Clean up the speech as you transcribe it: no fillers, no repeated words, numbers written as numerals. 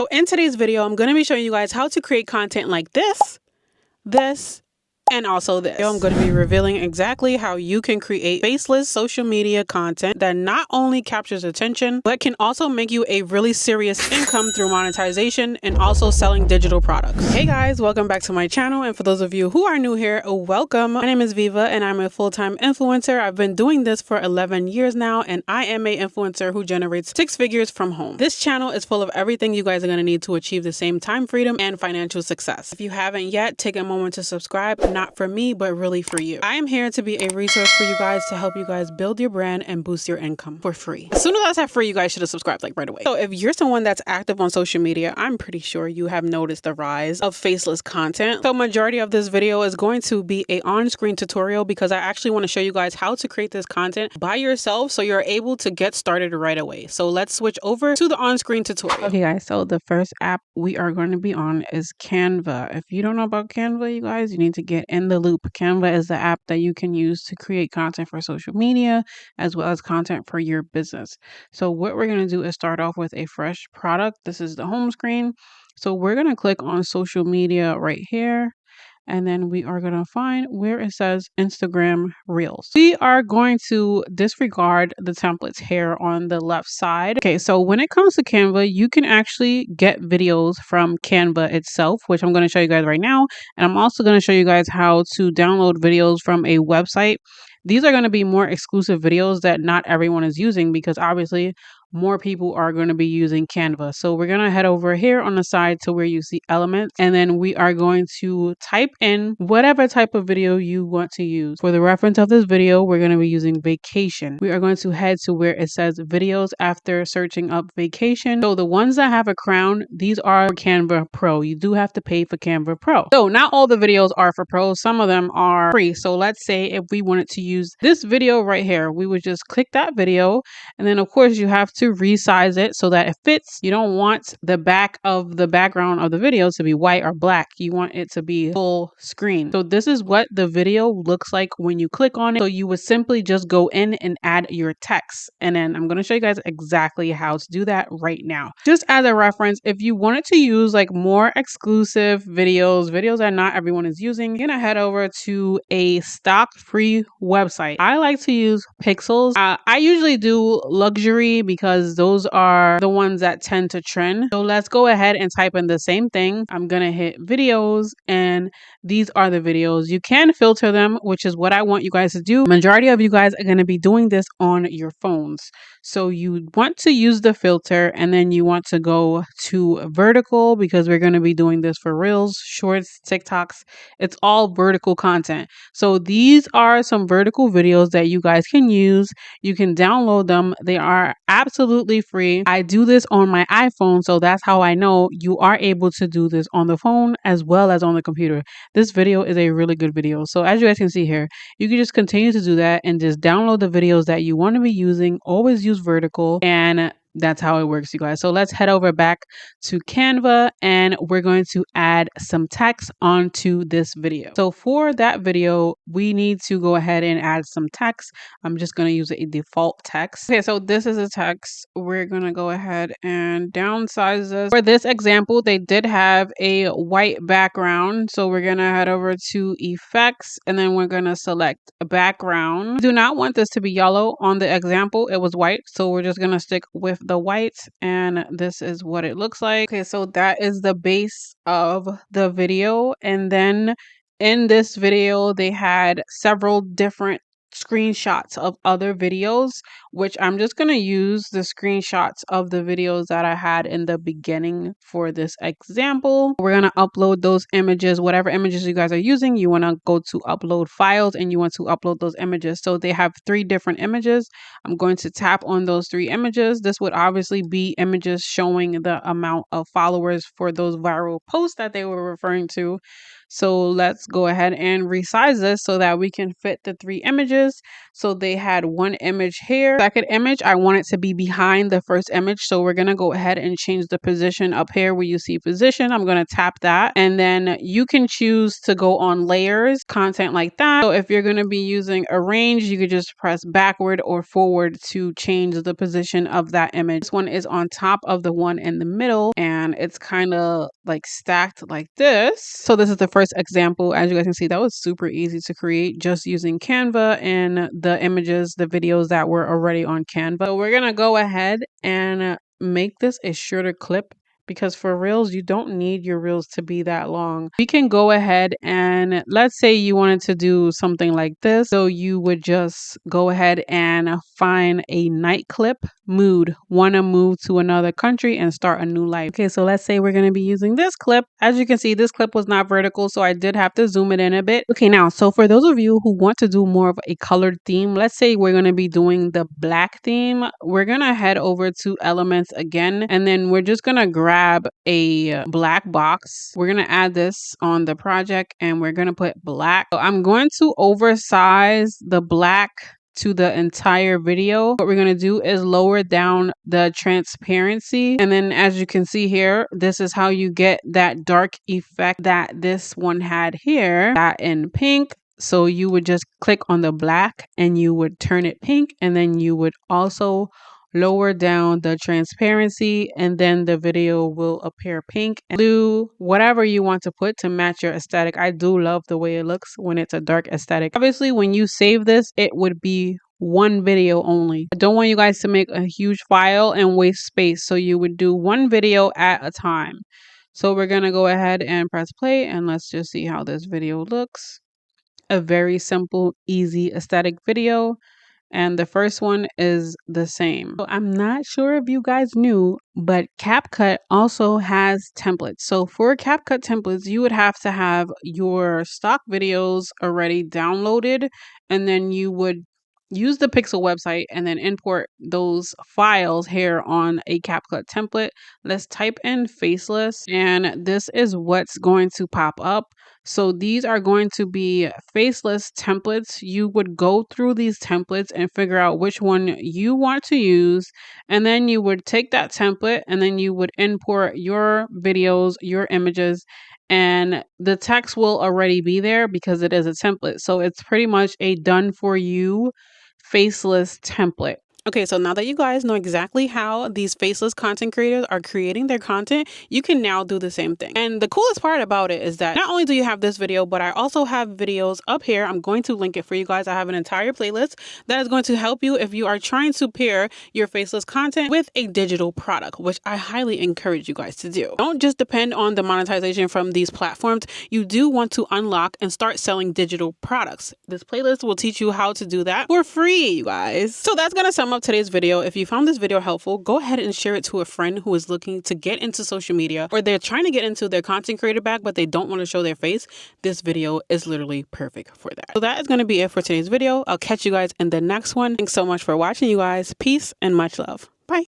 So in today's video, I'm going to be showing you guys how to create content like this, and also this. I'm going to be revealing exactly how you can create faceless social media content that not only captures attention, but can also make you a really serious income through monetization and also selling digital products. Hey guys, welcome back to my channel. And for those of you who are new here, welcome. My name is Viva and I'm a full-time influencer. I've been doing this for 11 years now, and I am an influencer who generates 6 figures from home. This channel is full of everything you guys are going to need to achieve the same time freedom and financial success. If you haven't yet, take a moment to subscribe. Not for me, but really for you. I am here to be a resource for you guys to help you guys build your brand and boost your income for free. As soon as I said free, you guys should have subscribed like right away. So if you're someone that's active on social media, I'm pretty sure you have noticed the rise of faceless content. So majority of this video is going to be a on-screen tutorial because I actually want to show you guys how to create this content by yourself so you're able to get started right away. So let's switch over to the on-screen tutorial. Okay guys, so the first app we are going to be on is Canva. If you don't know about Canva, you guys, you need to get in the loop. Canva is the app that you can use to create content for social media as well as content for your business. So what we're going to do is start off with a fresh product. This is the home screen. So we're going to click on social media right here. And then we are going to find where it says Instagram Reels. We are going to disregard the templates here on the left side. Okay, so when it comes to Canva, you can actually get videos from Canva itself, which I'm going to show you guys right now. And I'm also going to show you guys how to download videos from a website. These are going to be more exclusive videos that not everyone is using because obviously more people are going to be using Canva. So we're going to head over here on the side to where you see elements, and then we are going to type in whatever type of video you want to use. For the reference of this video, we're going to be using vacation. We are going to head to where it says videos after searching up vacation. So the ones that have a crown, these are Canva Pro. You do have to pay for Canva Pro. So not all the videos are for Pro. Some of them are free. So let's say if we wanted to use this video right here, we would just click that video, and then of course you have to resize it so that it fits. You don't want the back of the background of the video to be white or black. You want it to be full screen. So this is what the video looks like when you click on it. So you would simply just go in and add your text. And then I'm going to show you guys exactly how to do that right now. Just as a reference, if you wanted to use like more exclusive videos that not everyone is using, you're going to head over to a stock free website. I like to use Pixels. I usually do luxury because those are the ones that tend to trend. So let's go ahead and type in the same thing. I'm going to hit videos, and these are the videos. You can filter them, which is what I want you guys to do. Majority of you guys are going to be doing this on your phones. So you want to use the filter, and then you want to go to vertical because we're going to be doing this for Reels, Shorts, TikToks. It's all vertical content. So these are some vertical videos that you guys can use. You can download them. They are absolutely free. I do this on my iPhone, so that's how I know you are able to do this on the phone as well as on the computer. This video is a really good video. So as you guys can see here, you can just continue to do that and just download the videos that you want to be using. Always use vertical, and that's how it works, you guys. So let's head over back to Canva, and we're going to add some text onto this video. So for that video, we need to go ahead and add some text. I'm just going to use a default text. Okay, so this is a text. We're going to go ahead and downsize this. For this example, they did have a white background. So we're going to head over to effects, and then we're going to select a background. We do not want this to be yellow. On the example, it was white. So we're just going to stick with the white, and this is what it looks like. Okay, so that is the base of the video, and then in this video they had several different screenshots of other videos, which I'm just going to use the screenshots of the videos that I had in the beginning for this example. We're going to upload those images, whatever images you guys are using. You want to go to upload files, and you want to upload those images. So they have 3 different images. I'm going to tap on those 3 images. This would obviously be images showing the amount of followers for those viral posts that they were referring to. So let's go ahead and resize this so that we can fit the 3 images. So they had one image here. Second image, I want it to be behind the first image. So we're going to go ahead and change the position up here where you see position. I'm going to tap that. And then you can choose to go on layers, content like that. So if you're going to be using arrange, you could just press backward or forward to change the position of that image. This one is on top of the one in the middle, and it's kind of like stacked like this. So this is the first example. As you guys can see, that was super easy to create just using Canva and the images, the videos that were already on Canva. So we're going to go ahead and make this a shorter clip, because for reels, you don't need your reels to be that long. We can go ahead and let's say you wanted to do something like this. So you would just go ahead and find a night clip mood, want to move to another country and start a new life. Okay, so let's say we're going to be using this clip. As you can see, this clip was not vertical, so I did have to zoom it in a bit. Okay, now, so for those of you who want to do more of a colored theme, let's say we're going to be doing the black theme. We're going to head over to elements again, and then we're just going to grab a black box. We're going to add this on the project and we're going to put black. So I'm going to oversize the black to the entire video. What we're going to do is lower down the transparency. And then as you can see here, this is how you get that dark effect that this one had here, that in pink. So you would just click on the black and you would turn it pink, and then you would also lower down the transparency, and then the video will appear pink and blue, whatever you want to put to match your aesthetic. I do love the way it looks when it's a dark aesthetic. Obviously, when you save this, it would be one video only. I don't want you guys to make a huge file and waste space, so you would do one video at a time. So we're going to go ahead and press play, and let's just see how this video looks. A very simple, easy aesthetic video. And the first one is the same. So I'm not sure if you guys knew, but CapCut also has templates. So for CapCut templates, you would have to have your stock videos already downloaded, and then you would use the Pixel website and then import those files here on a CapCut template. Let's type in FACELESS, and this is what's going to pop up. So these are going to be FACELESS templates. You would go through these templates and figure out which one you want to use. And then you would take that template and then you would import your videos, your images, and the text will already be there because it is a template. So it's pretty much a done for you FACELESS template. Okay, so now that you guys know exactly how these faceless content creators are creating their content, you can now do the same thing. And the coolest part about it is that not only do you have this video, but I also have videos up here. I'm going to link it for you guys. I have an entire playlist that is going to help you if you are trying to pair your faceless content with a digital product, which I highly encourage you guys to do. Don't just depend on the monetization from these platforms. You do want to unlock and start selling digital products. This playlist will teach you how to do that for free, you guys. So that's going to sum up today's video. If you found this video helpful, go ahead and share it to a friend who is looking to get into social media, or they're trying to get into their content creator bag, but they don't want to show their face. This video is literally perfect for that. So that is going to be it for today's video. I'll catch you guys in the next one. Thanks so much for watching, you guys. Peace and much love.